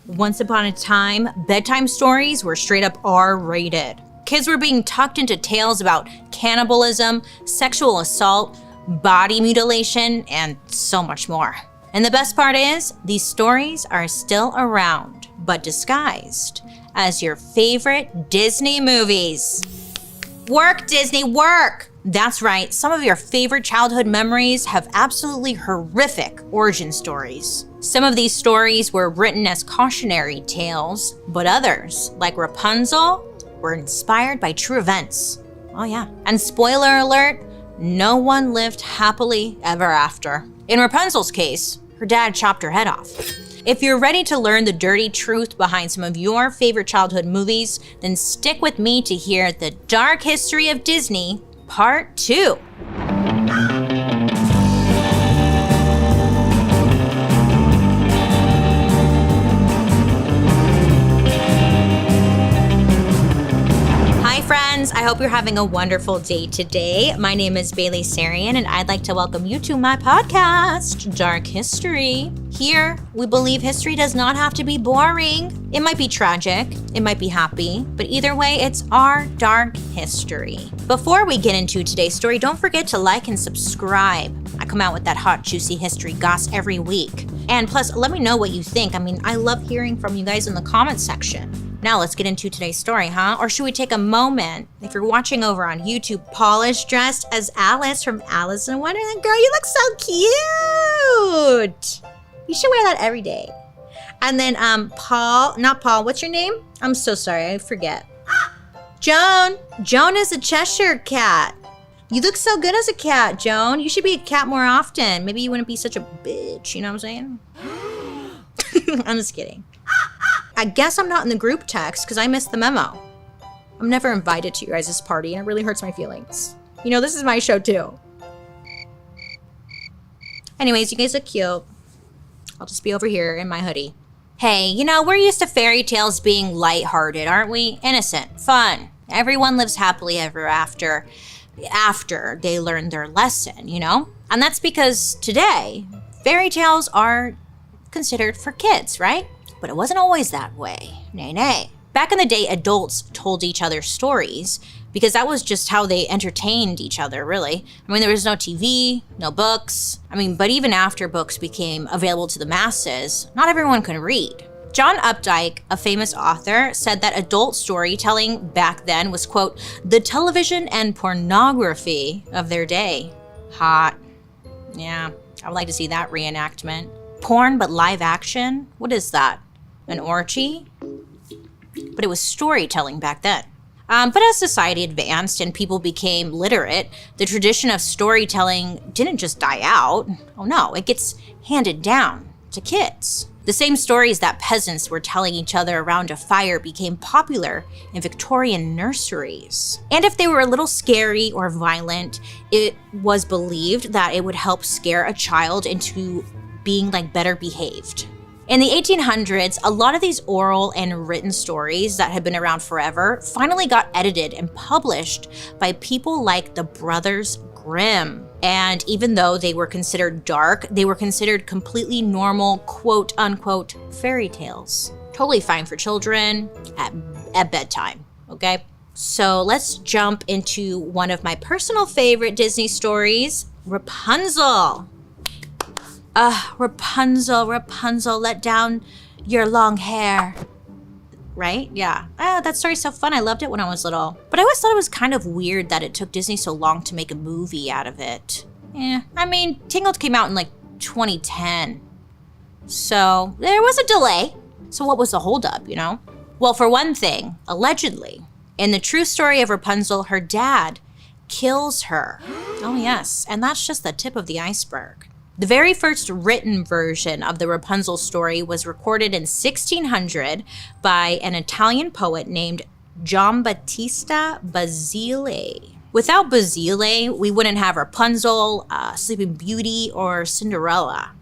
Once upon a time, bedtime stories were straight up R-rated. Kids were being tucked into tales about cannibalism, sexual assault, body mutilation, and so much more. And the best part is, these stories are still around, but disguised as your favorite Disney movies. Work, Disney, work! That's right, some of your favorite childhood memories have absolutely horrific origin stories. Some of these stories were written as cautionary tales, but others, like Rapunzel, were inspired by true events. Oh yeah. And spoiler alert, no one lived happily ever after. In Rapunzel's case, her dad chopped her head off. If you're ready to learn the dirty truth behind some of your favorite childhood movies, then stick with me to hear The Dark History of Disney, Part 2. I hope you're having a wonderful day today. My name is Bailey Sarian, and I'd like to welcome you to my podcast, Dark History. Here, we believe history does not have to be boring. It might be tragic, it might be happy, but either way, it's our dark history. Before we get into today's story, don't forget to like and subscribe. I come out with that hot, juicy history goss every week. And plus, let me know what you think. I love hearing from you guys in the comments section. Now let's get into today's story, huh? Or should we take a moment? If you're watching over on YouTube, Paul is dressed as Alice from Alice in Wonderland. Girl, you look so cute. You should wear that every day. And then not Paul, what's your name? I'm so sorry, I forget. Joan. Joan is a Cheshire cat. You look so good as a cat, Joan. You should be a cat more often. Maybe you wouldn't be such a bitch, you know what I'm saying? I'm just kidding. I guess I'm not in the group text because I missed the memo. I'm never invited to your guys' party and it really hurts my feelings. You know, this is my show too. Anyways, you guys look cute. I'll just be over here in my hoodie. Hey, you know, we're used to fairy tales being lighthearted, aren't we? Innocent, fun. Everyone lives happily ever after they learn their lesson, you know? And that's because today, fairy tales are considered for kids, right? But it wasn't always that way. Nay. Back in the day, adults told each other stories because that was just how they entertained each other, really. There was no TV, no books. But even after books became available to the masses, not everyone could read. John Updike, a famous author, said that adult storytelling back then was, quote, the television and pornography of their day. Hot. Yeah, I would like to see that reenactment. Porn, but live action? What is that? An orgy? But it was storytelling back then. But as society advanced and people became literate, the tradition of storytelling didn't just die out. Oh no, it gets handed down to kids. The same stories that peasants were telling each other around a fire became popular in Victorian nurseries. And if they were a little scary or violent, it was believed that it would help scare a child into being better behaved. In the 1800s, a lot of these oral and written stories that had been around forever finally got edited and published by people like the Brothers Grimm. And even though they were considered dark, they were considered completely normal, quote unquote, fairy tales. Totally fine for children at bedtime, okay? So let's jump into one of my personal favorite Disney stories, Rapunzel. Rapunzel, let down your long hair. Right? Yeah. That story's so fun. I loved it when I was little. But I always thought it was kind of weird that it took Disney so long to make a movie out of it. Tangled came out in 2010. So there was a delay. So what was the holdup, you know? Well, for one thing, allegedly, in the true story of Rapunzel, her dad kills her. Oh yes, and that's just the tip of the iceberg. The very first written version of the Rapunzel story was recorded in 1600 by an Italian poet named Giambattista Basile. Without Basile, we wouldn't have Rapunzel, Sleeping Beauty, or Cinderella,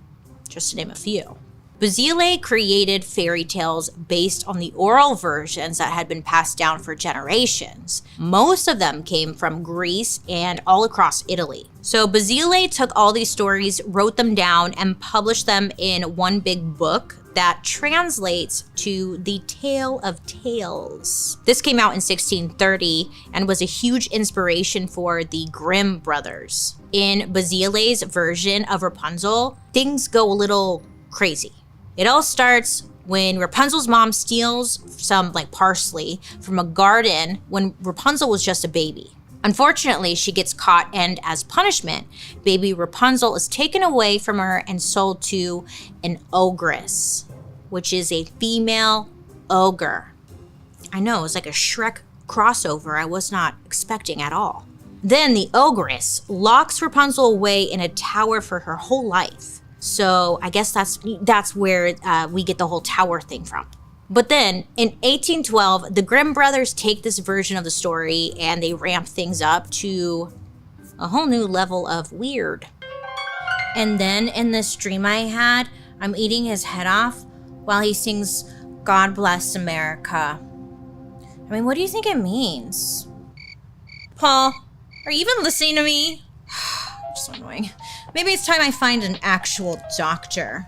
just to name a few. Basile created fairy tales based on the oral versions that had been passed down for generations. Most of them came from Greece and all across Italy. So Basile took all these stories, wrote them down, and published them in one big book that translates to the Tale of Tales. This came out in 1630 and was a huge inspiration for the Grimm brothers. In Basile's version of Rapunzel, things go a little crazy. It all starts when Rapunzel's mom steals some parsley from a garden when Rapunzel was just a baby. Unfortunately, she gets caught, and as punishment, baby Rapunzel is taken away from her and sold to an ogress, which is a female ogre. I know, it was like a Shrek crossover I was not expecting at all. Then the ogress locks Rapunzel away in a tower for her whole life. So I guess that's where we get the whole tower thing from. But then in 1812, the Grimm brothers take this version of the story and they ramp things up to a whole new level of weird. And then in this dream I had, I'm eating his head off while he sings God Bless America. I mean, what do you think it means? Paul, are you even listening to me? So annoying. Maybe it's time I find an actual doctor.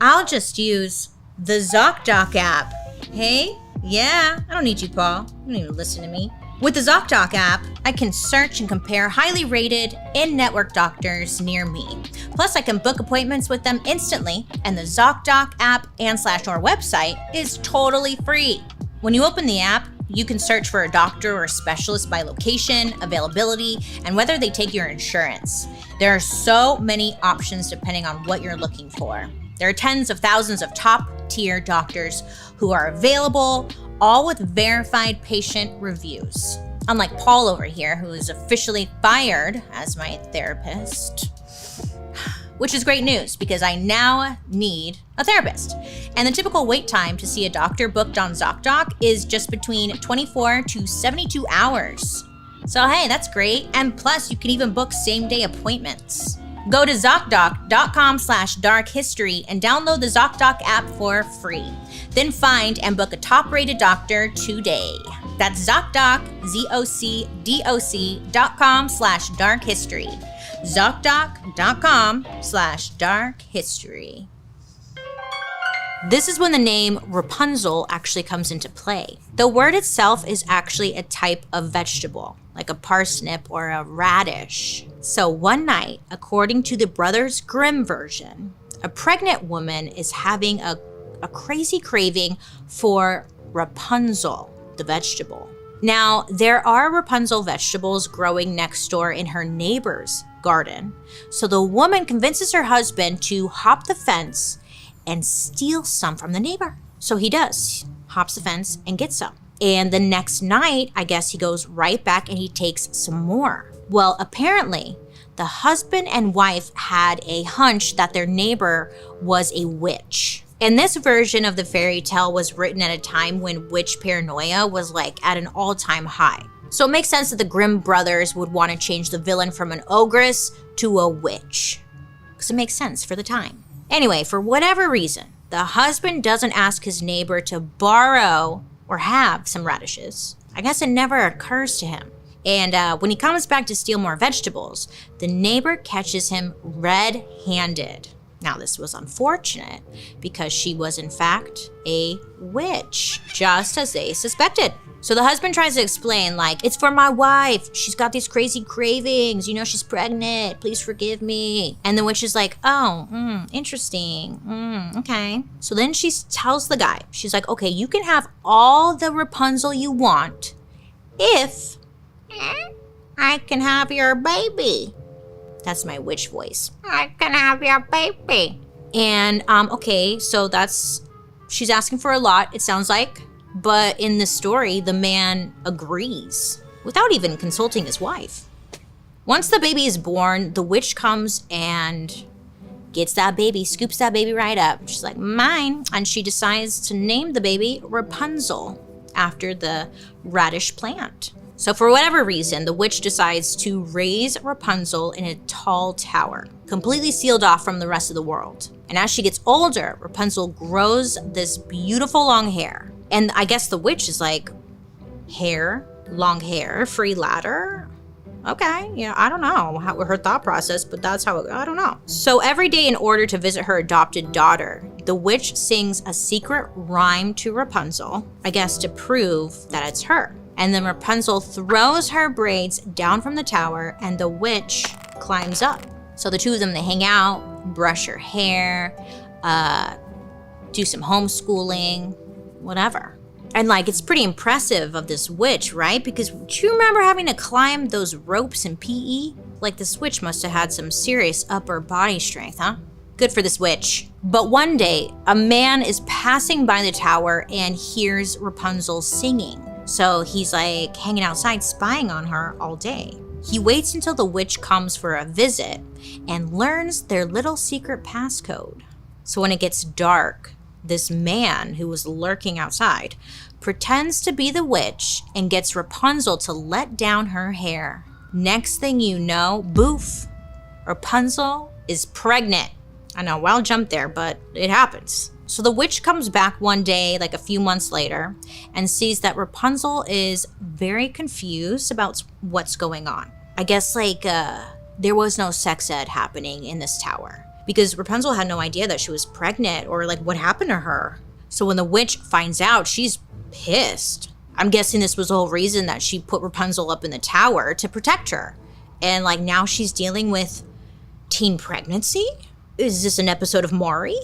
I'll just use the ZocDoc app. Hey? Yeah, I don't need you, Paul. You don't even listen to me. With the ZocDoc app, I can search and compare highly rated in-network doctors near me. Plus, I can book appointments with them instantly, and the ZocDoc app and /our website is totally free. When you open the app, you can search for a doctor or a specialist by location, availability, and whether they take your insurance. There are so many options depending on what you're looking for. There are tens of thousands of top-tier doctors who are available, all with verified patient reviews. Unlike Paul over here, who is officially fired as my therapist. Which is great news because I now need a therapist. And the typical wait time to see a doctor booked on ZocDoc is just between 24 to 72 hours. So hey, that's great. And plus, you can even book same-day appointments. Go to ZocDoc.com/darkhistory and download the ZocDoc app for free. Then find and book a top-rated doctor today. That's ZocDoc, ZocDoc.com/darkhistory. ZocDoc.com/darkhistory. This is when the name Rapunzel actually comes into play. The word itself is actually a type of vegetable, like a parsnip or a radish. So one night, according to the Brothers Grimm version, a pregnant woman is having a crazy craving for Rapunzel, the vegetable. Now, there are Rapunzel vegetables growing next door in her neighbor's garden. So the woman convinces her husband to hop the fence and steal some from the neighbor. So he does, hops the fence and gets some. And the next night, I guess he goes right back and he takes some more. Well, apparently, the husband and wife had a hunch that their neighbor was a witch. And this version of the fairy tale was written at a time when witch paranoia was at an all-time high. So it makes sense that the Grimm brothers would want to change the villain from an ogress to a witch. Because it makes sense for the time. Anyway, for whatever reason, the husband doesn't ask his neighbor to borrow or have some radishes. I guess it never occurs to him. And when he comes back to steal more vegetables, the neighbor catches him red-handed. Now, this was unfortunate because she was, in fact, a witch, just as they suspected. So the husband tries to explain, it's for my wife. She's got these crazy cravings. She's pregnant. Please forgive me. And the witch is like, oh, interesting. Okay. So then she tells the guy, she's like, okay, you can have all the Rapunzel you want if I can have your baby. That's my witch voice. I can have your baby. And, okay, so she's asking for a lot, it sounds like. But in the story, the man agrees without even consulting his wife. Once the baby is born, the witch comes and gets that baby, scoops that baby right up. She's like, mine. And she decides to name the baby Rapunzel after the radish plant. So for whatever reason, the witch decides to raise Rapunzel in a tall tower, completely sealed off from the rest of the world. And as she gets older, Rapunzel grows this beautiful long hair. And I guess the witch is like, hair, long hair, free ladder? Okay, yeah, I don't know how her thought process, but that's how, I don't know. So every day in order to visit her adopted daughter, the witch sings a secret rhyme to Rapunzel, I guess to prove that it's her. And then Rapunzel throws her braids down from the tower and the witch climbs up. So the two of them, they hang out, brush her hair, do some homeschooling, whatever. And like, it's pretty impressive of this witch, right? Because do you remember having to climb those ropes in PE? Like, this witch must have had some serious upper body strength, huh? Good for this witch. But one day, a man is passing by the tower and hears Rapunzel singing. So he's like hanging outside spying on her all day. He waits until the witch comes for a visit and learns their little secret passcode. So when it gets dark, this man who was lurking outside pretends to be the witch and gets Rapunzel to let down her hair. Next thing you know, boof, Rapunzel is pregnant. I know, wild jump there, but it happens. So the witch comes back one day, like a few months later, and sees that Rapunzel is very confused about what's going on. I guess there was no sex ed happening in this tower, because Rapunzel had no idea that she was pregnant or like what happened to her. So when the witch finds out, she's pissed. I'm guessing this was the whole reason that she put Rapunzel up in the tower, to protect her. And like now she's dealing with teen pregnancy? Is this an episode of Maury?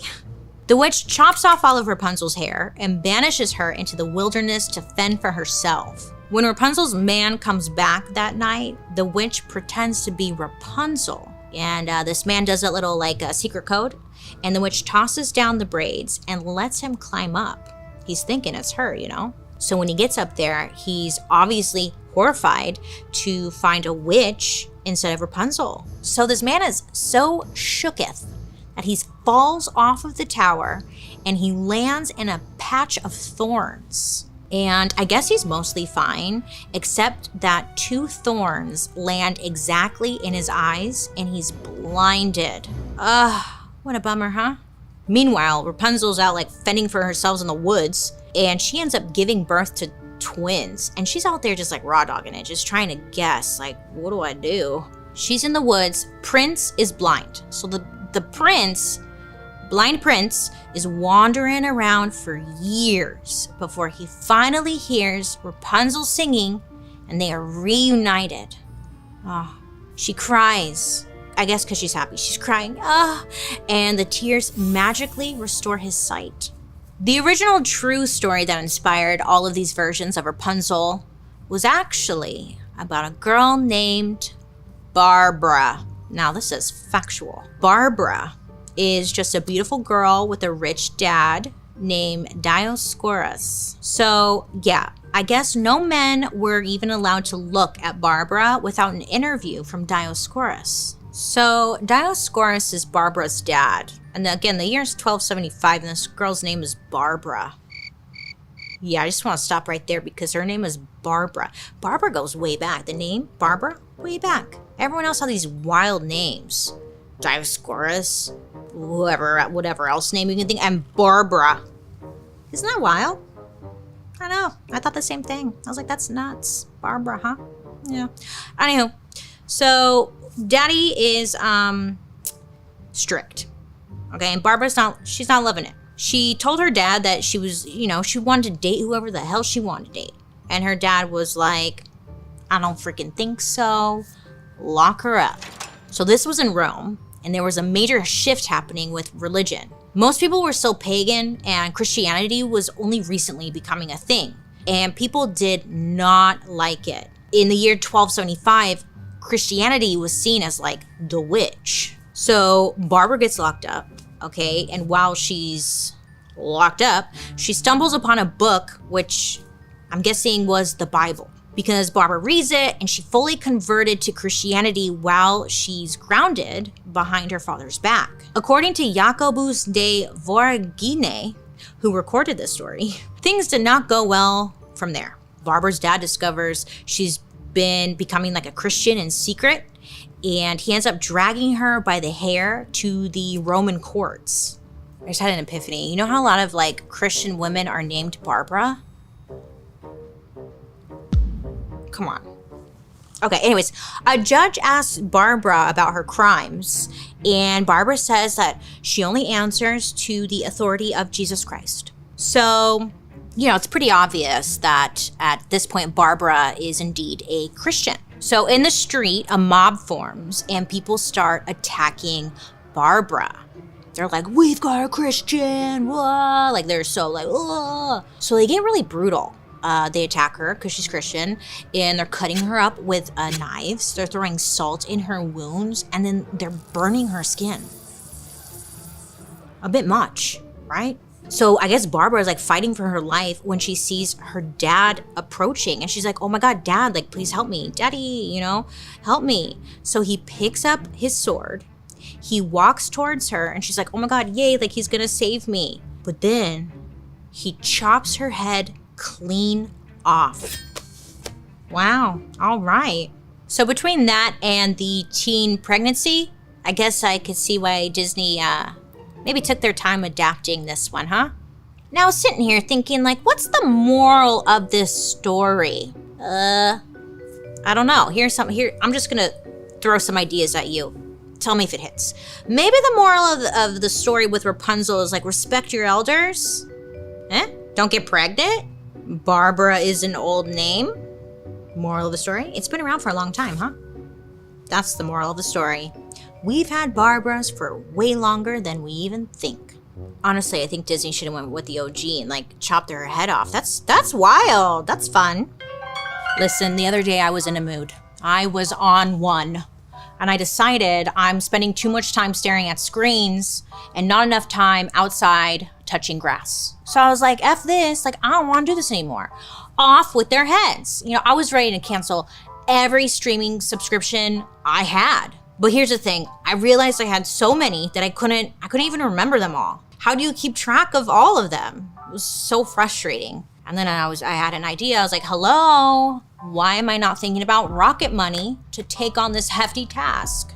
The witch chops off all of Rapunzel's hair and banishes her into the wilderness to fend for herself. When Rapunzel's man comes back that night, the witch pretends to be Rapunzel. And this man does that little secret code, and the witch tosses down the braids and lets him climb up. He's thinking it's her, you know? So when he gets up there, he's obviously horrified to find a witch instead of Rapunzel. So this man is so shooketh that he falls off of the tower and he lands in a patch of thorns. And I guess he's mostly fine, except that 2 thorns land exactly in his eyes and he's blinded. What a bummer, huh? Meanwhile, Rapunzel's out fending for herself in the woods, and she ends up giving birth to twins. And she's out there just raw dogging it, just trying to guess, what do I do? She's in the woods. Prince is blind. So the blind prince is wandering around for years before he finally hears Rapunzel singing, and they are reunited. She cries. I guess because she's happy. She's crying, and the tears magically restore his sight. The original true story that inspired all of these versions of Rapunzel was actually about a girl named Barbara. Now this is factual. Barbara is just a beautiful girl with a rich dad named Dioscorus. So yeah, I guess no men were even allowed to look at Barbara without an interview from Dioscorus. So Dioscorus is Barbara's dad. And again, the year is 1275 and this girl's name is Barbara. Yeah, I just want to stop right there because her name is Barbara. Barbara goes way back. The name, Barbara, way back. Everyone else had these wild names. Dioscorus, whatever else name you can think, and Barbara. Isn't that wild? I know. I thought the same thing. I was like, that's nuts. Barbara, huh? Yeah. Anywho, so Daddy is strict. Okay, and she's not loving it. She told her dad that she was, she wanted to date whoever the hell she wanted to date. And her dad was like, I don't freaking think so. Lock her up. So this was in Rome, and there was a major shift happening with religion. Most people were still pagan, and Christianity was only recently becoming a thing. And people did not like it. In the year 1275, Christianity was seen as the witch. So Barbara gets locked up, okay? And while she's locked up, she stumbles upon a book, which I'm guessing was the Bible. Because Barbara reads it and she fully converted to Christianity while she's grounded behind her father's back. According to Jacobus de Voragine, who recorded this story, things did not go well from there. Barbara's dad discovers she's been becoming a Christian in secret, and he ends up dragging her by the hair to the Roman courts. I just had an epiphany. You know how a lot of like Christian women are named Barbara? Come on. Okay, anyways, a judge asks Barbara about her crimes, and Barbara says that she only answers to the authority of Jesus Christ. So, you know, it's pretty obvious that at this point, Barbara is indeed a Christian. So in the street, a mob forms and people start attacking Barbara. They're like, we've got a Christian, whoa. Like they're so like, whoa. So they get really brutal. They attack her because she's Christian, and they're cutting her up with knives. They're throwing salt in her wounds, and then they're burning her skin. A bit much, right? So I guess Barbara is like fighting for her life when she sees her dad approaching, and she's like, oh my God, Dad, like, please help me. Daddy, you know, help me. So he picks up his sword. He walks towards her, and she's like, oh my God, yay, like he's gonna save me. But then he chops her head clean off. Wow, all right. So between that and the teen pregnancy, I guess I could see why Disney maybe took their time adapting this one, huh? Now sitting here thinking like, what's the moral of this story? I don't know. I'm just gonna throw some ideas at you. Tell me if it hits. Maybe the moral of the story with Rapunzel is like, respect your elders. Don't get pregnant. Barbara is an old name. Moral of the story? It's been around for a long time, huh? That's the moral of the story. We've had Barbaras for way longer than we even think. Honestly, I think Disney should have went with the OG and like chopped her head off. That's wild. That's fun. Listen, the other day I was in a mood. I was on one. And I decided I'm spending too much time staring at screens and not enough time outside touching grass. So I was like, F this, like I don't want to do this anymore. Off with their heads. You know, I was ready to cancel every streaming subscription I had. But here's the thing, I realized I had so many that I couldn't even remember them all. How do you keep track of all of them? It was so frustrating. And then I had an idea. I was like, hello, why am I not thinking about Rocket Money to take on this hefty task?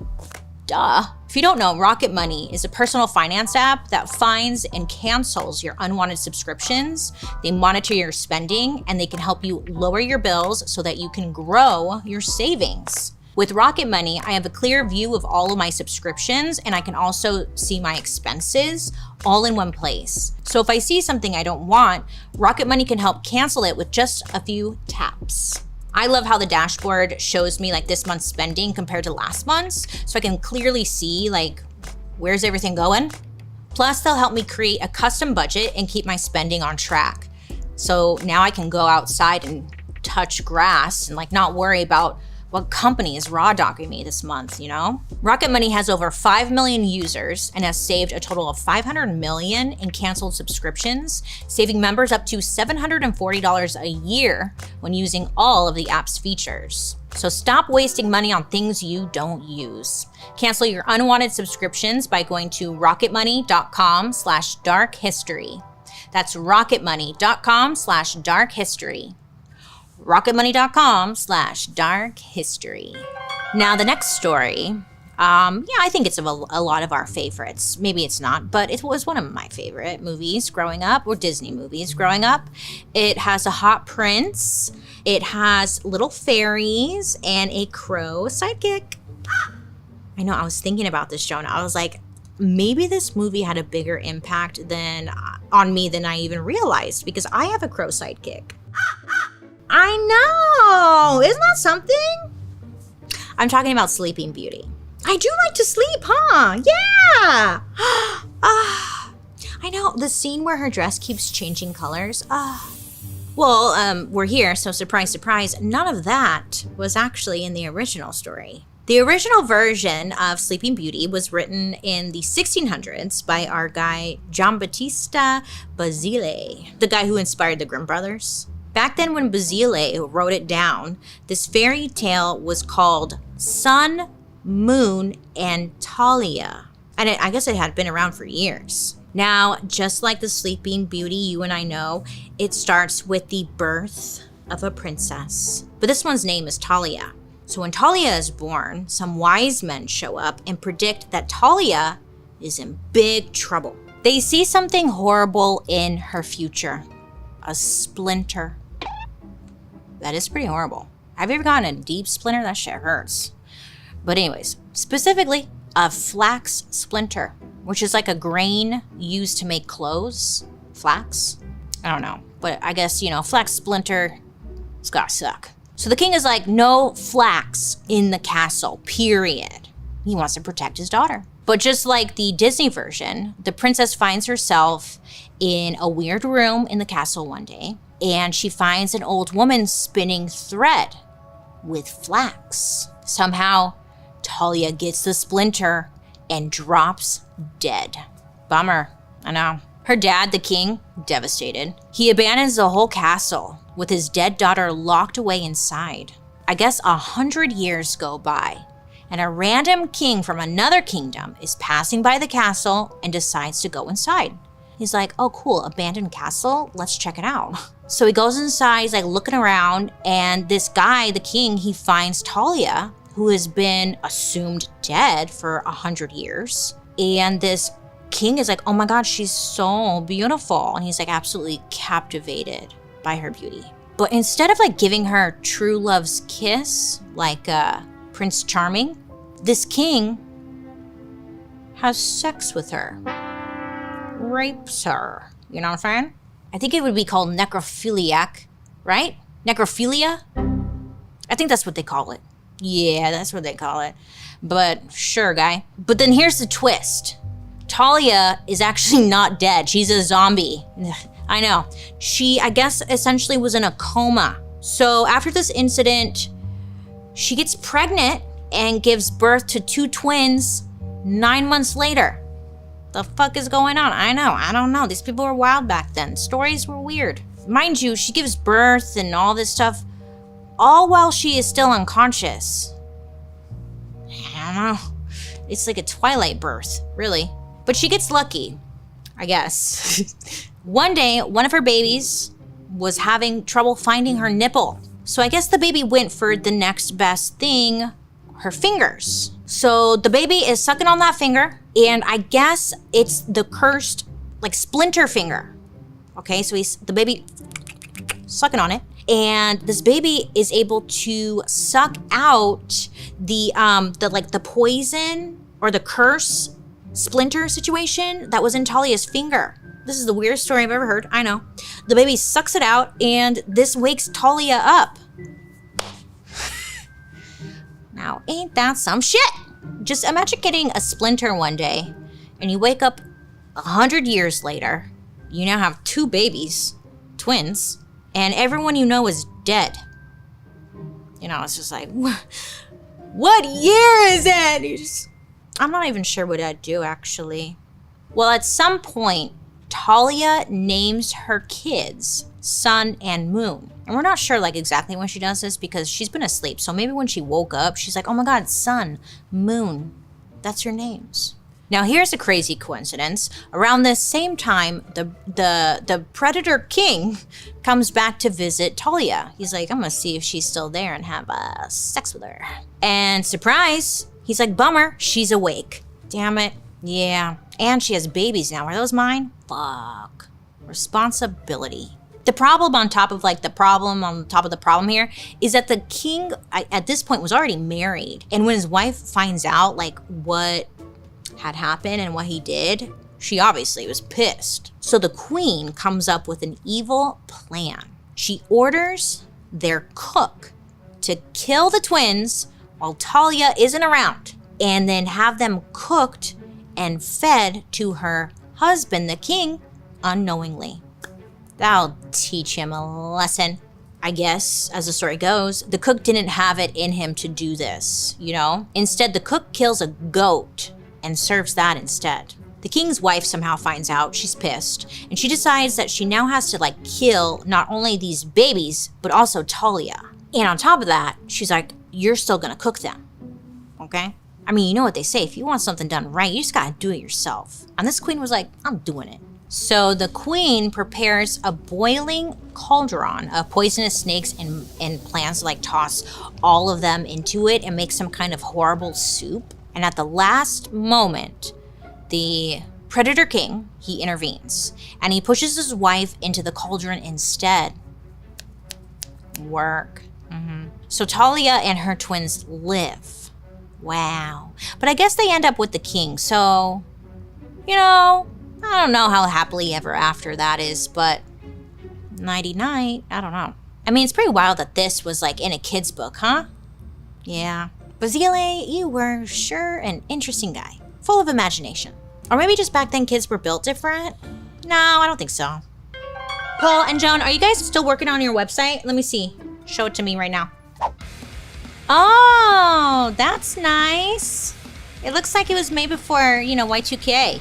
Duh. If you don't know, Rocket Money is a personal finance app that finds and cancels your unwanted subscriptions. They monitor your spending, and they can help you lower your bills so that you can grow your savings. With Rocket Money, I have a clear view of all of my subscriptions, and I can also see my expenses all in one place. So if I see something I don't want, Rocket Money can help cancel it with just a few taps. I love how the dashboard shows me like this month's spending compared to last month's, so I can clearly see like, where's everything going? Plus, they'll help me create a custom budget and keep my spending on track. So now I can go outside and touch grass and like not worry about what company is raw dogging me this month, you know? Rocket Money has over 5 million users and has saved a total of 500 million in canceled subscriptions, saving members up to $740 a year when using all of the app's features. So stop wasting money on things you don't use. Cancel your unwanted subscriptions by going to rocketmoney.com/darkhistory. That's rocketmoney.com/darkhistory. rocketmoney.com/darkhistory. Now the next story, I think it's a lot of our favorites. Maybe it's not, but it was one of my favorite movies growing up, or Disney movies growing up. It has a hot prince, it has little fairies, and a crow sidekick. I know, I was thinking about this, Jonah. I was like, maybe this movie had a bigger impact on me than I even realized, because I have a crow sidekick. I know! Isn't that something? I'm talking about Sleeping Beauty. I do like to sleep, huh? Yeah! I know, the scene where her dress keeps changing colors. We're here, so surprise, surprise, none of that was actually in the original story. The original version of Sleeping Beauty was written in the 1600s by our guy Giambattista Basile, the guy who inspired the Grimm brothers. Back then when Basile wrote it down, this fairy tale was called Sun, Moon, and Talia. And I guess it had been around for years. Now, just like the Sleeping Beauty you and I know, it starts with the birth of a princess. But this one's name is Talia. So when Talia is born, some wise men show up and predict that Talia is in big trouble. They see something horrible in her future. A splinter. That is pretty horrible. Have you ever gotten a deep splinter? That shit hurts. But anyways, specifically, a flax splinter, which is like a grain used to make clothes. Flax? I don't know. But I guess, flax splinter, it's gotta suck. So the king is like, no flax in the castle, period. He wants to protect his daughter. But just like the Disney version, the princess finds herself in a weird room in the castle one day, and she finds an old woman spinning thread with flax. Somehow, Talia gets the splinter and drops dead. Bummer, I know. Her dad, the king, devastated. He abandons the whole castle with his dead daughter locked away inside. I guess 100 years go by, and a random king from another kingdom is passing by the castle and decides to go inside. He's like, oh cool, abandoned castle, let's check it out. So he goes inside, he's like looking around, and this guy, the king, he finds Talia, who has been assumed dead for 100 years. And this king is like, oh my God, she's so beautiful. And he's like absolutely captivated by her beauty. But instead of like giving her true love's kiss, like Prince Charming, this king has sex with her. Rapes her. You know what I'm saying? I think it would be called necrophiliac, right? Necrophilia? I think that's what they call it. Yeah, that's what they call it. But sure, guy. But then here's the twist. Talia is actually not dead. She's a zombie. I know. She, I guess, essentially was in a coma. So after this incident, she gets pregnant and gives birth to 2 twins 9 months later. The fuck is going on? I know. I don't know. These people were wild back then. Stories were weird. Mind you, she gives birth and all this stuff all while she is still unconscious. I don't know. It's like a twilight birth, really. But she gets lucky, I guess. One day, one of her babies was having trouble finding her nipple. So I guess the baby went for the next best thing, her fingers. So the baby is sucking on that finger, and I guess it's the cursed, like, splinter finger. Okay, so the baby sucking on it, and this baby is able to suck out the poison or the curse splinter situation that was in Talia's finger. This is the weirdest story I've ever heard. I know. The baby sucks it out, and this wakes Talia up. Now, ain't that some shit? Just imagine getting a splinter one day, and you wake up 100 years later. You now have 2 babies, twins, and everyone you know is dead. It's just like, what year is it? I'm not even sure what I'd do, actually. Well, at some point, Talia names her kids Sun and Moon. And we're not sure exactly when she does this because she's been asleep. So maybe when she woke up, she's like, oh my God, Sun, Moon, that's your names. Now here's a crazy coincidence. Around this same time, the Predator King comes back to visit Talia. He's like, I'm gonna see if she's still there and have sex with her. And surprise, he's like, bummer, she's awake. Damn it, yeah. And she has babies now. Are those mine? Fuck. Responsibility. The problem on top of the problem here is that the king at this point was already married. And when his wife finds out what had happened and what he did, she obviously was pissed. So the queen comes up with an evil plan. She orders their cook to kill the twins while Talia isn't around, and then have them cooked and fed to her husband, the king, unknowingly. That'll teach him a lesson. I guess, as the story goes, the cook didn't have it in him to do this, Instead, the cook kills a goat and serves that instead. The king's wife somehow finds out, she's pissed, and she decides that she now has to kill not only these babies, but also Talia. And on top of that, she's like, you're still gonna cook them, okay? I mean, you know what they say, if you want something done right, you just gotta do it yourself. And this queen was like, I'm doing it. So the queen prepares a boiling cauldron of poisonous snakes and plans to like toss all of them into it and make some kind of horrible soup. And at the last moment, the predator king, he intervenes and he pushes his wife into the cauldron instead. Work. So Talia and her twins live. Wow. But I guess they end up with the king. So, you know, I don't know how happily ever after that is, but nighty-night, I don't know. I mean, it's pretty wild that this was like in a kid's book, huh? Yeah. Basile, you were sure an interesting guy, full of imagination. Or maybe just back then kids were built different? No, I don't think so. Paul and Joan, are you guys still working on your website? Let me see. Show it to me right now. Oh, that's nice. It looks like it was made before, you know, Y2K.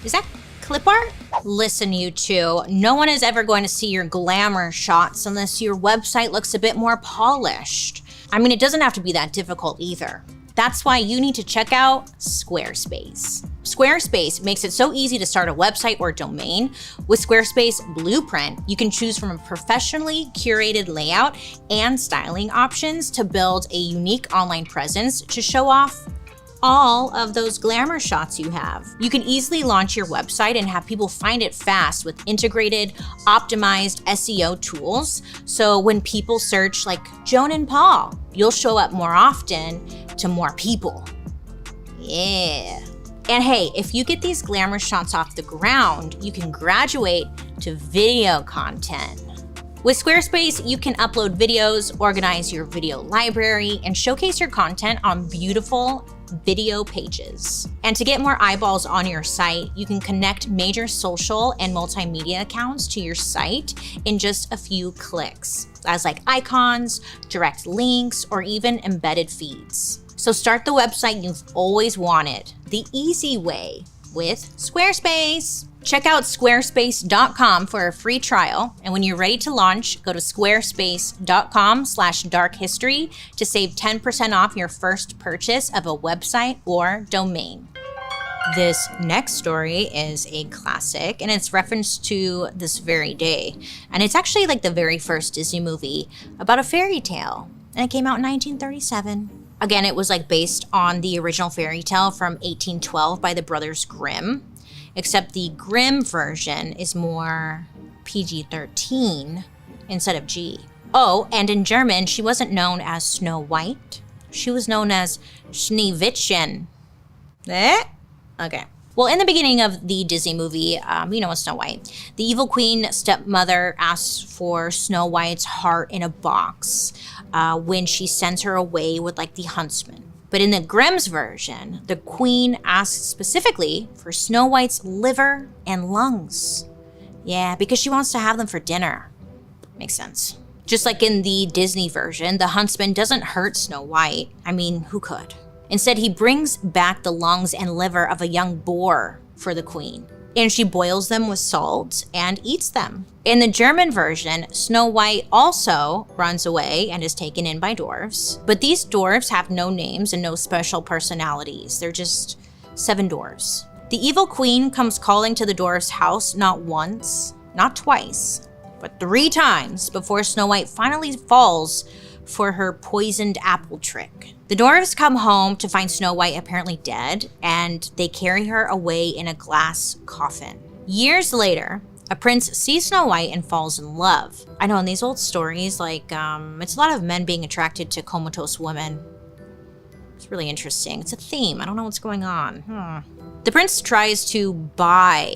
Is that clip art? Listen, you two, no one is ever going to see your glamour shots unless your website looks a bit more polished. I mean, it doesn't have to be that difficult either. That's why you need to check out Squarespace. Squarespace makes it so easy to start a website or domain. With Squarespace Blueprint, you can choose from a professionally curated layout and styling options to build a unique online presence to show off all of those glamour shots you have. You can easily launch your website and have people find it fast with integrated, optimized SEO tools. So when people search like Joan and Paul, you'll show up more often to more people. Yeah. And hey, if you get these glamour shots off the ground, you can graduate to video content. With Squarespace, you can upload videos, organize your video library, and showcase your content on beautiful video pages. And to get more eyeballs on your site, you can connect major social and multimedia accounts to your site in just a few clicks, as like icons, direct links, or even embedded feeds. So start the website you've always wanted, the easy way, with Squarespace. Check out squarespace.com for a free trial. And when you're ready to launch, go to squarespace.com/darkhistory to save 10% off your first purchase of a website or domain. This next story is a classic and it's referenced to this very day. And it's actually like the very first Disney movie about a fairy tale. And it came out in 1937. Again, it was like based on the original fairy tale from 1812 by the Brothers Grimm. Except the Grimm version is more PG-13 instead of G. Oh, and in German, she wasn't known as Snow White. She was known as Schneewittchen. Okay. Well, in the beginning of the Disney movie, you know, Snow White, the evil queen stepmother asks for Snow White's heart in a box when she sends her away with like the huntsman. But in the Grimm's version, the queen asks specifically for Snow White's liver and lungs. Yeah, because she wants to have them for dinner. Makes sense. Just like in the Disney version, the huntsman doesn't hurt Snow White. I mean, who could? Instead, he brings back the lungs and liver of a young boar for the queen. And she boils them with salt and eats them. In the German version, Snow White also runs away and is taken in by dwarves. But these dwarves have no names and no special personalities. They're just 7 dwarves. The evil queen comes calling to the dwarves' house not once, not twice, but 3 times before Snow White finally falls for her poisoned apple trick. The dwarves come home to find Snow White apparently dead, and they carry her away in a glass coffin. Years later, a prince sees Snow White and falls in love. I know in these old stories, like, it's a lot of men being attracted to comatose women. It's really interesting. It's a theme. I don't know what's going on. The prince tries to buy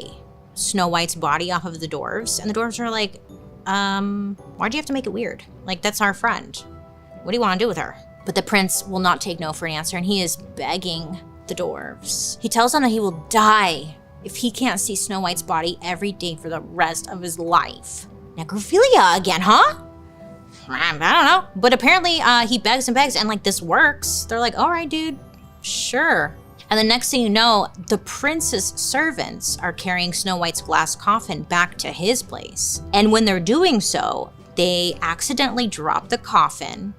Snow White's body off of the dwarves, and the dwarves are like, why'd you have to make it weird? Like, that's our friend. What do you want to do with her? But the prince will not take no for an answer, and he is begging the dwarves. He tells them that he will die if he can't see Snow White's body every day for the rest of his life. Necrophilia again, huh? I don't know. But apparently he begs and begs, and like this works. They're like, all right, dude, sure. And the next thing you know, the prince's servants are carrying Snow White's glass coffin back to his place. And when they're doing so, they accidentally drop the coffin.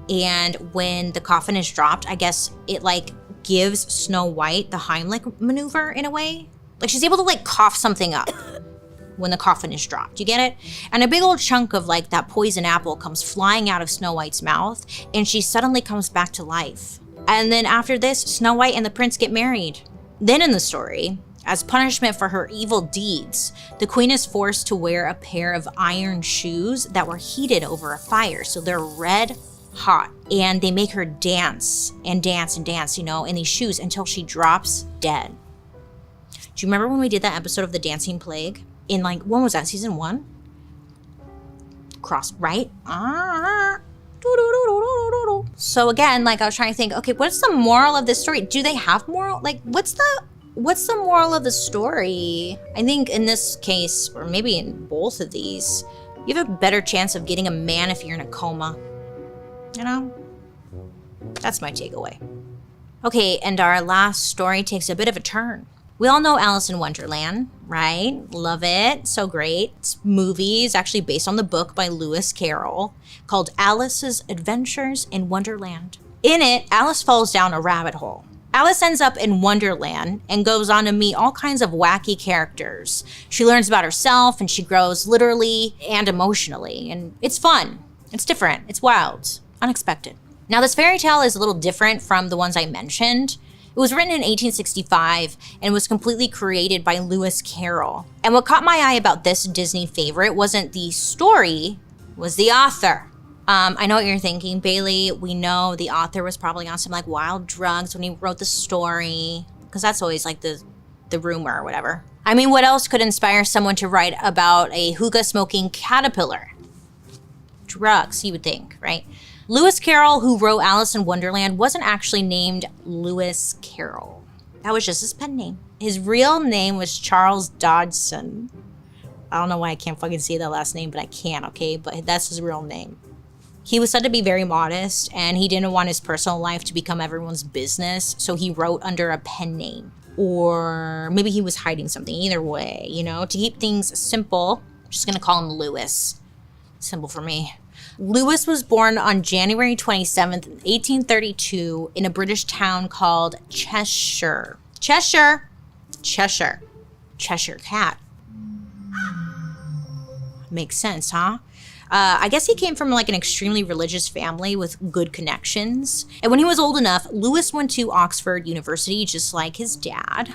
And when the coffin is dropped, I guess it like gives Snow White the Heimlich maneuver in a way. Like she's able to like cough something up when the coffin is dropped. You get it? And a big old chunk of like that poison apple comes flying out of Snow White's mouth, and she suddenly comes back to life. And then after this, Snow White and the prince get married. Then in the story, as punishment for her evil deeds, the queen is forced to wear a pair of iron shoes that were heated over a fire. So they're red hot, and they make her dance and dance and dance, you know, in these shoes until she drops dead. Do you remember when we did that episode of The Dancing Plague? In like, when was that, season 1? Cross, right? So again, like I was trying to think, okay, what's the moral of this story? Do they have moral? Like, what's the moral of the story? I think in this case, or maybe in both of these, you have a better chance of getting a man if you're in a coma. You know? That's my takeaway. Okay, and our last story takes a bit of a turn. We all know Alice in Wonderland, right? Love it. So great. It's movies actually based on the book by Lewis Carroll called Alice's Adventures in Wonderland. In it, Alice falls down a rabbit hole. Alice ends up in Wonderland and goes on to meet all kinds of wacky characters. She learns about herself and she grows literally and emotionally. And it's fun. It's different. It's wild. Unexpected. Now, this fairy tale is a little different from the ones I mentioned. It was written in 1865 and was completely created by Lewis Carroll. And what caught my eye about this Disney favorite wasn't the story, was the author. I know what you're thinking, Bailey. We know the author was probably on some like wild drugs when he wrote the story, because that's always like the rumor or whatever. I mean, what else could inspire someone to write about a hookah-smoking caterpillar? Drugs, you would think, right? Lewis Carroll, who wrote Alice in Wonderland, wasn't actually named Lewis Carroll. That was just his pen name. His real name was Charles Dodgson. I don't know why I can't fucking say that last name, but I can, okay? But that's his real name. He was said to be very modest, and he didn't want his personal life to become everyone's business, so he wrote under a pen name. Or maybe he was hiding something. Either way, you know, to keep things simple, I'm just gonna call him Lewis. Simple for me. Lewis was born on January 27th, 1832 in a British town called Cheshire. Cheshire Cat. Makes sense, huh? I guess he came from like an extremely religious family with good connections. And when he was old enough, Lewis went to Oxford University, just like his dad.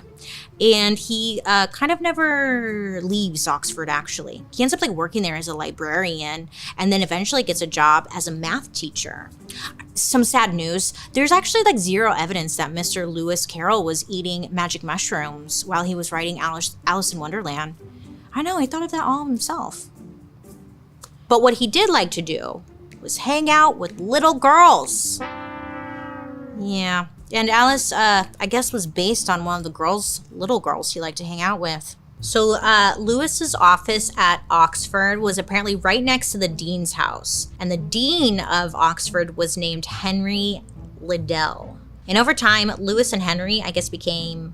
And he kind of never leaves Oxford, actually. He ends up like working there as a librarian and then eventually gets a job as a math teacher. Some sad news, there's actually like zero evidence that Mr. Lewis Carroll was eating magic mushrooms while he was writing Alice in Wonderland. I know, he thought of that all himself. But what he did like to do was hang out with little girls. Yeah. And Alice, I guess, was based on one of the little girls he liked to hang out with. So Lewis's office at Oxford was apparently right next to the dean's house. And the dean of Oxford was named Henry Liddell. And over time, Lewis and Henry, I guess, became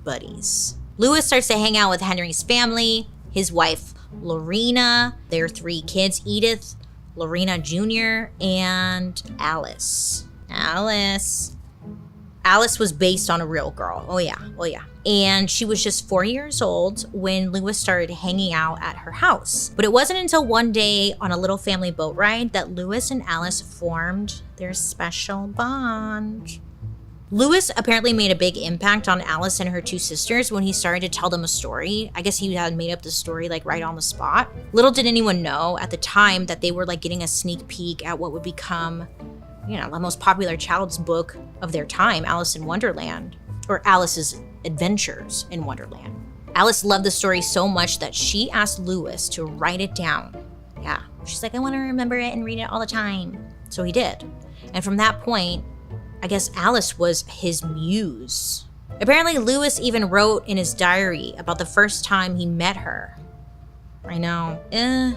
buddies. Lewis starts to hang out with Henry's family, his wife, Lorena, their 3 kids, Edith, Lorena Jr., and Alice. Alice was based on a real girl. Oh yeah. And she was just 4 years old when Lewis started hanging out at her house. But it wasn't until one day on a little family boat ride that Lewis and Alice formed their special bond. Lewis apparently made a big impact on Alice and her 2 sisters when he started to tell them a story. I guess he had made up the story like right on the spot. Little did anyone know at the time that they were like getting a sneak peek at what would become, you know, the most popular children's book of their time, Alice in Wonderland, or Alice's Adventures in Wonderland. Alice loved the story so much that she asked Lewis to write it down. Yeah, she's like, I want to remember it and read it all the time. So he did. And from that point, I guess Alice was his muse. Apparently, Lewis even wrote in his diary about the first time he met her. I know.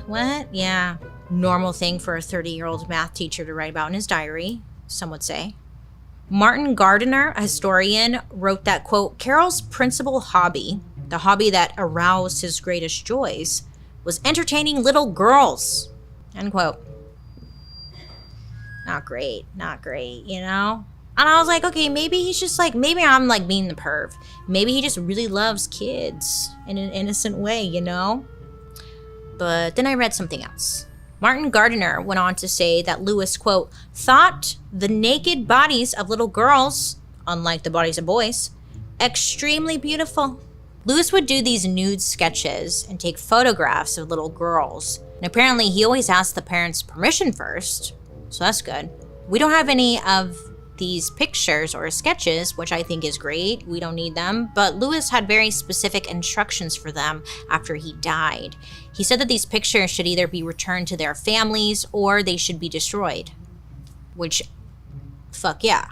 What? Yeah. Normal thing for a 30-year-old math teacher to write about in his diary, some would say. Martin Gardiner, a historian, wrote that, quote, Carroll's principal hobby, the hobby that aroused his greatest joys, was entertaining little girls, end quote. Not great, you know? And I was like, okay, maybe he's just like, maybe I'm like being the perv. Maybe he just really loves kids in an innocent way, you know? But then I read something else. Martin Gardiner went on to say that Lewis, quote, thought the naked bodies of little girls, unlike the bodies of boys, extremely beautiful. Lewis would do these nude sketches and take photographs of little girls. And apparently he always asked the parents' permission first, so that's good. We don't have any of these pictures or sketches, which I think is great. We don't need them. But Lewis had very specific instructions for them after he died. He said that these pictures should either be returned to their families or they should be destroyed. Which, fuck yeah.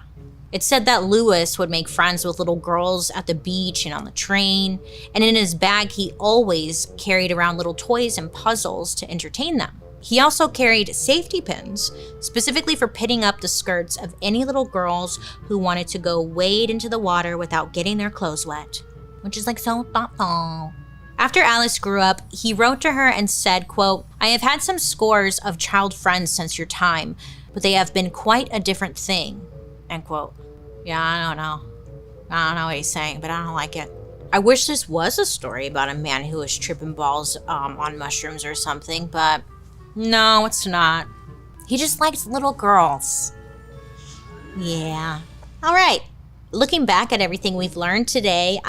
It said that Lewis would make friends with little girls at the beach and on the train. And in his bag, he always carried around little toys and puzzles to entertain them. He also carried safety pins, specifically for pinning up the skirts of any little girls who wanted to go wade into the water without getting their clothes wet, which is like so thoughtful. After Alice grew up, he wrote to her and said, quote, I have had some scores of child friends since your time, but they have been quite a different thing, end quote. Yeah, I don't know what he's saying, but I don't like it. I wish this was a story about a man who was tripping balls on mushrooms or something, but no, it's not. He just likes little girls. Yeah. All right. Looking back at everything we've learned today,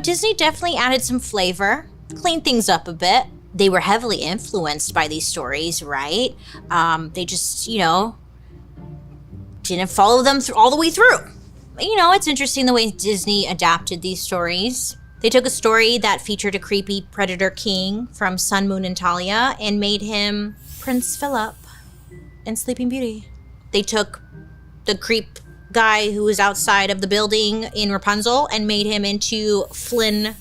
Disney definitely added some flavor, cleaned things up a bit. They were heavily influenced by these stories, right? They just, didn't follow them all the way through. It's interesting the way Disney adapted these stories. They took a story that featured a creepy predator king from Sun, Moon, and Talia and made him Prince Philip in Sleeping Beauty. They took the creep guy who was outside of the building in Rapunzel and made him into Flynn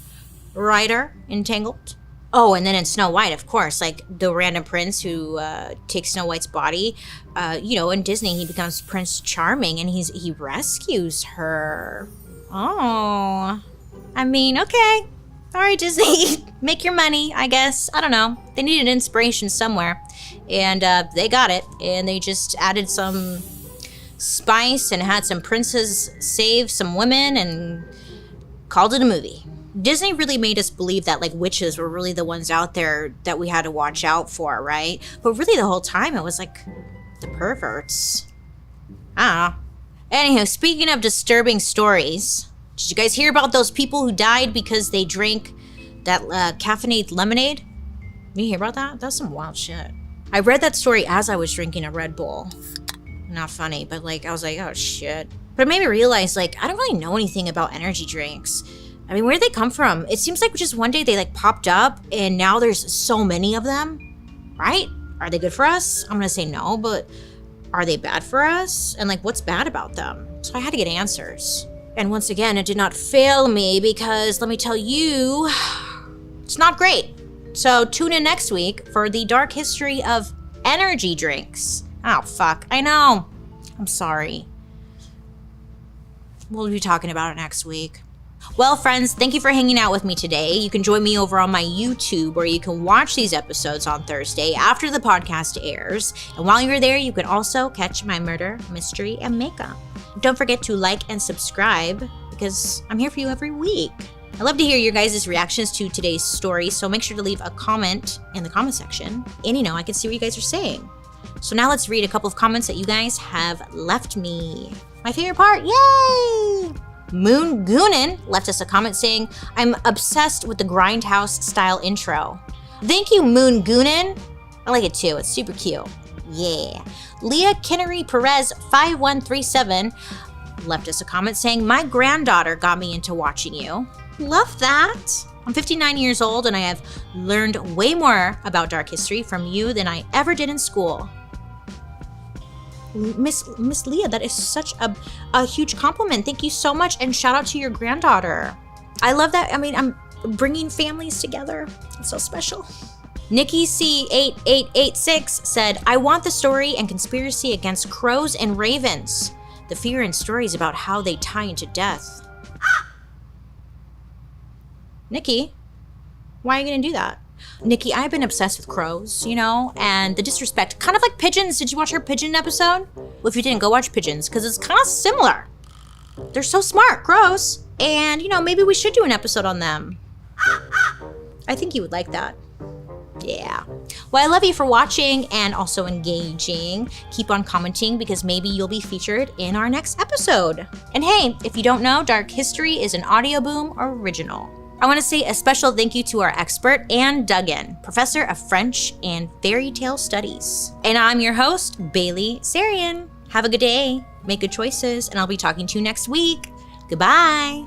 Rider in Tangled. Oh, and then in Snow White, of course, like the random prince who takes Snow White's body. In Disney, he becomes Prince Charming and he rescues her. Oh, I mean, okay. All right, Disney, make your money, I guess. I don't know. They needed inspiration somewhere. And they got it. And they just added some spice and had some princes save some women and called it a movie. Disney really made us believe that like witches were really the ones out there that we had to watch out for, right? But really the whole time it was like the perverts. I don't know. Anywho, speaking of disturbing stories, did you guys hear about those people who died because they drank that caffeinated lemonade? You hear about that? That's some wild shit. I read that story as I was drinking a Red Bull. Not funny, but like I was like, oh shit. But it made me realize like I don't really know anything about energy drinks. I mean, where did they come from? It seems like just one day they like popped up and now there's so many of them, right? Are they good for us? I'm gonna say no, but are they bad for us? And like, what's bad about them? So I had to get answers. And once again, it did not fail me because let me tell you, it's not great. So tune in next week for the dark history of energy drinks. Oh, fuck. I know. I'm sorry. We'll be talking about it next week. Well, friends, thank you for hanging out with me today. You can join me over on my YouTube where you can watch these episodes on Thursday after the podcast airs. And while you're there, you can also catch my murder, mystery, and makeup. Don't forget to like and subscribe because I'm here for you every week. I love to hear your guys' reactions to today's story, so make sure to leave a comment in the comment section. And I can see what you guys are saying. So now let's read a couple of comments that you guys have left me. My favorite part, yay! Moon Goonin left us a comment saying, I'm obsessed with the Grindhouse style intro. Thank you, Moon Goonin. I like it too, it's super cute. Yeah. Leah Kinnery Perez 5137 left us a comment saying, my granddaughter got me into watching you. Love that. I'm 59 years old and I have learned way more about dark history from you than I ever did in school. Miss Leah, that is such a huge compliment. Thank you so much, and shout out to your granddaughter. I love that. I mean, I'm bringing families together. It's so special. Nikki C8886 said, I want the story and conspiracy against crows and ravens. The fear and stories about how they tie into death. Nikki, why are you going to do that? Nikki, I've been obsessed with crows, and the disrespect. Kind of like pigeons. Did you watch our pigeon episode? Well, if you didn't, go watch pigeons, because it's kind of similar. They're so smart, crows. And, maybe we should do an episode on them. I think you would like that. Yeah. Well, I love you for watching and also engaging. Keep on commenting because maybe you'll be featured in our next episode. And hey, if you don't know, Dark History is an Audio Boom original. I want to say a special thank you to our expert, Anne Duggan, professor of French and fairy tale studies. And I'm your host, Bailey Sarian. Have a good day, make good choices, and I'll be talking to you next week. Goodbye.